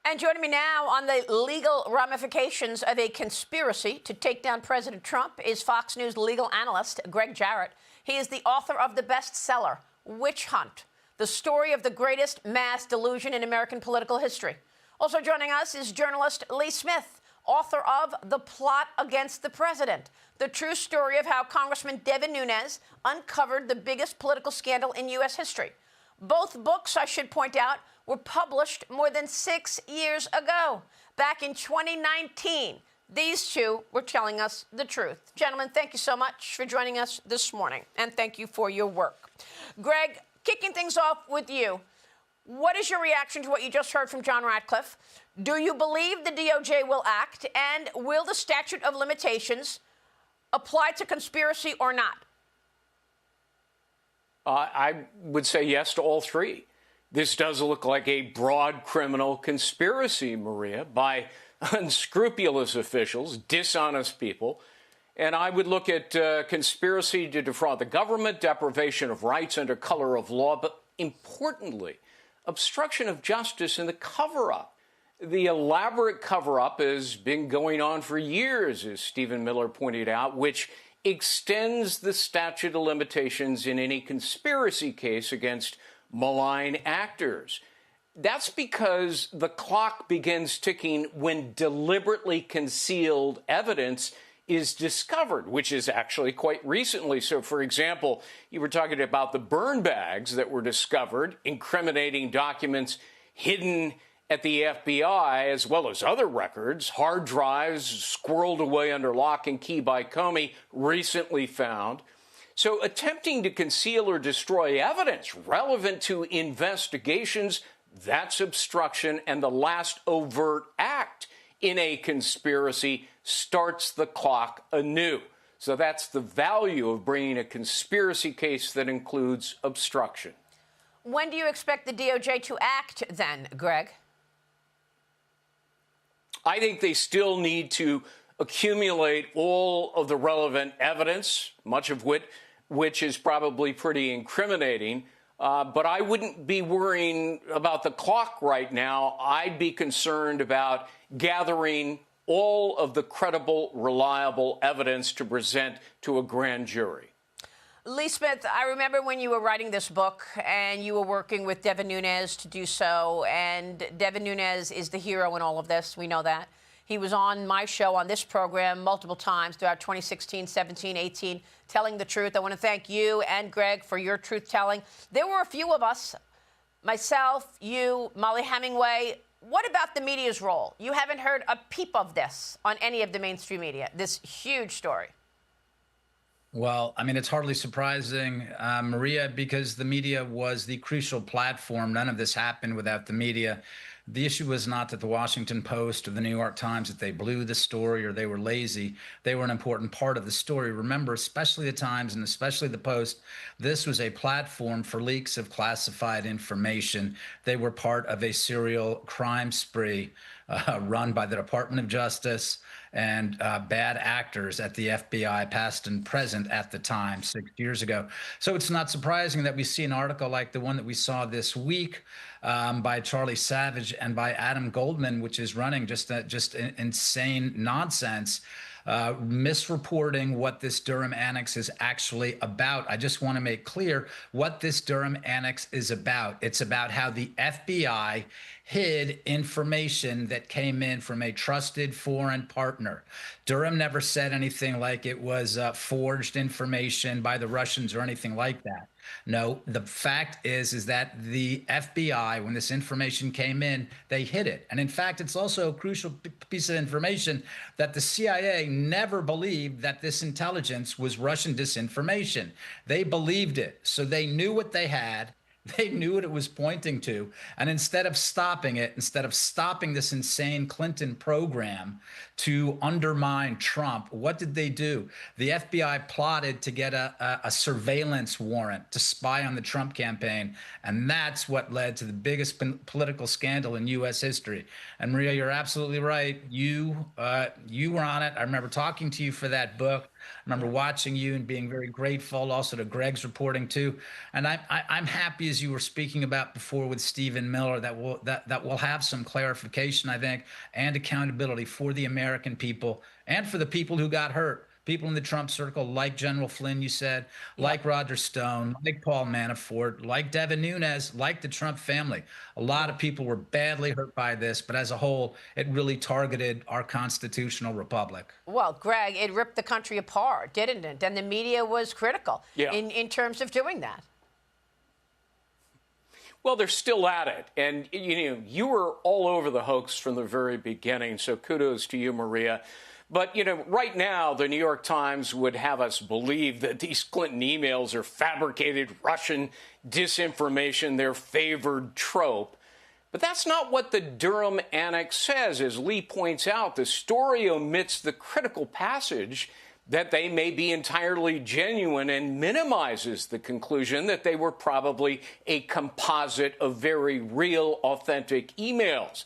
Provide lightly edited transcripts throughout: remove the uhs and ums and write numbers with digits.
And joining me now on the legal ramifications of a conspiracy to take down President Trump is Fox News legal analyst Gregg Jarrett. He is the author of the bestseller, Witch Hunt, the story of the greatest mass delusion in American political history. Also joining us is journalist Lee Smith, author of The Plot Against the President, the true story of how Congressman Devin Nunes uncovered the biggest political scandal in U.S. history. Both books, I should point out, were published more than 6 years ago. Back in 2019, these two were telling us the truth. Gentlemen, thank you so much for joining us this morning, and thank you for your work. Greg, kicking things off with you, what is your reaction to what you just heard from John Ratcliffe? Do you believe the DOJ will act, and will the statute of limitations apply to conspiracy or not? I would say yes to all three. This does look like a broad criminal conspiracy, Maria, by unscrupulous officials, dishonest people. And I would look at conspiracy to defraud the government, deprivation of rights under color of law, but importantly, obstruction of justice and the cover-up. The elaborate cover-up has been going on for years, as Stephen Miller pointed out, which extends the statute of limitations in any conspiracy case against malign actors. That's because the clock begins ticking when deliberately concealed evidence is discovered, which is actually quite recently. So, for example, you were talking about the burn bags that were discovered, incriminating documents hidden at the FBI, as well as other records, hard drives squirreled away under lock and key by Comey, recently found. So attempting to conceal or destroy evidence relevant to investigations, that's obstruction, and the last overt act in a conspiracy starts the clock anew. So that's the value of bringing a conspiracy case that includes obstruction. When do you expect the DOJ to act then, Greg? I think they still need to accumulate all of the relevant evidence, much of which is probably pretty incriminating. But I wouldn't be worrying about the clock right now. I'd be concerned about gathering all of the credible, reliable evidence to present to a grand jury. Lee Smith, I remember when you were writing this book and you were working with Devin Nunes to do so, and Devin Nunes is the hero in all of this. We know that. He was on my show, on this program, multiple times throughout 2016, 17, 18, telling the truth. I want to thank you and Greg for your truth-telling. There were a few of us, myself, you, Molly Hemingway. What about the media's role? You haven't heard a peep of this on any of the mainstream media, this huge story. Well, I mean, it's hardly surprising, Maria, because the media was the crucial platform. None of this happened without the media. The issue was not that the Washington Post or the New York Times, that they blew the story or they were lazy. They were an important part of the story. Remember, especially the Times and especially the Post, this was a platform for leaks of classified information. They were part of a serial crime spree run by the Department of Justice and bad actors at the FBI, past and present at the time, 6 years ago. So it's not surprising that we see an article like the one that we saw this week by Charlie Savage and by Adam Goldman, which is running just insane nonsense, misreporting what this Durham Annex is actually about. I just want to make clear what this Durham Annex is about. It's about how the FBI hid information that came in from a trusted foreign partner. Durham never said anything like it was forged information by the Russians or anything like that. No, the fact is that the FBI, when this information came in, they hid it. And in fact, it's also a crucial piece of information that the CIA never believed that this intelligence was Russian disinformation. They believed it. So they knew what they had. They knew what it was pointing to. And instead of stopping it, instead of stopping this insane Clinton program to undermine Trump, what did they do? The FBI plotted to get a surveillance warrant to spy on the Trump campaign. And that's what led to the biggest political scandal in U.S. history. And Maria, you're absolutely right. You were on it. I remember talking to you for that book. I remember watching you and being very grateful also to Gregg's reporting too. And I'm happy as you were speaking about before with Stephen Miller, that will have some clarification, I think, and accountability for the American people and for the people who got hurt. People in the Trump circle, like General Flynn, you said, like Roger Stone, like Paul Manafort, like Devin Nunes, like the Trump family. A lot of people were badly hurt by this, but as a whole, it really targeted our constitutional republic. Well, Greg, it ripped the country apart, didn't it? And the media was critical in terms of doing that. Well, they're still at it. And, you were all over the hoax from the very beginning, so kudos to you, Maria. But, right now, the New York Times would have us believe that these Clinton emails are fabricated Russian disinformation, their favored trope. But that's not what the Durham Annex says. As Lee points out, the story omits the critical passage that they may be entirely genuine and minimizes the conclusion that they were probably a composite of very real, authentic emails.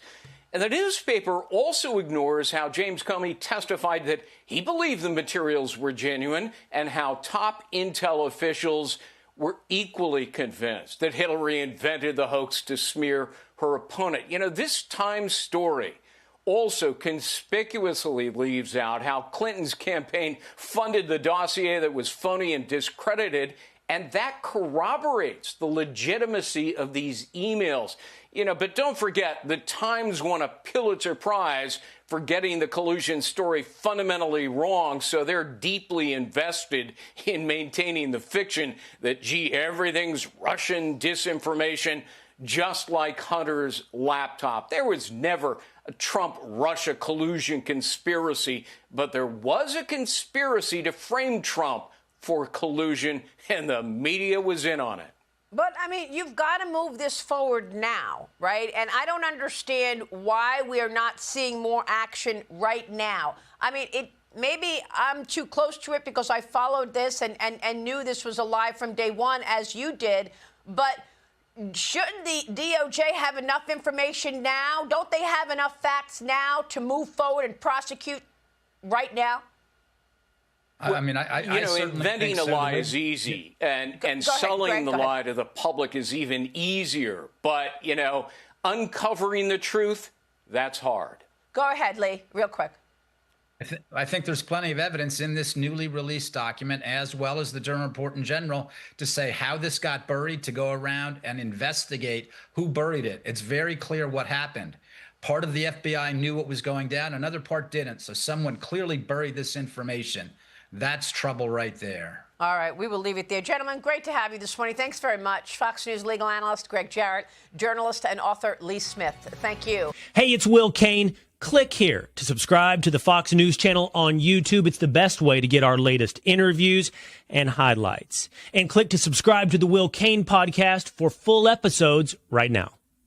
And the newspaper also ignores how James Comey testified that he believed the materials were genuine and how top intel officials were equally convinced that Hillary invented the hoax to smear her opponent. This Times story also conspicuously leaves out how Clinton's campaign funded the dossier that was phony and discredited, and that corroborates the legitimacy of these emails. But don't forget, the Times won a Pulitzer Prize for getting the collusion story fundamentally wrong, so they're deeply invested in maintaining the fiction that, everything's Russian disinformation, just like Hunter's laptop. There was never a Trump-Russia collusion conspiracy, but there was a conspiracy to frame Trump for collusion, and the media was in on it. But, you've got to move this forward now, right? And I don't understand why we are not seeing more action right now. Maybe I'm too close to it because I followed this and knew this was a lie from day one, as you did. But shouldn't the DOJ have enough information now? Don't they have enough facts now to move forward and prosecute right now? Inventing a lie is easy, and selling the lie to the public is even easier. But, uncovering the truth, that's hard. Go ahead, Lee, real quick. I think there's plenty of evidence in this newly released document, as well as the Durham report in general, to say how this got buried, to go around and investigate who buried it. It's very clear what happened. Part of the FBI knew what was going down, another part didn't. So someone clearly buried this information. That's trouble right there. All right, we will leave it there. Gentlemen, great to have you this morning. Thanks very much. Fox News legal analyst Gregg Jarrett, journalist and author Lee Smith. Thank you. Hey, it's Will Cain. Click here to subscribe to the Fox News channel on YouTube. It's the best way to get our latest interviews and highlights. And click to subscribe to the Will Cain podcast for full episodes right now.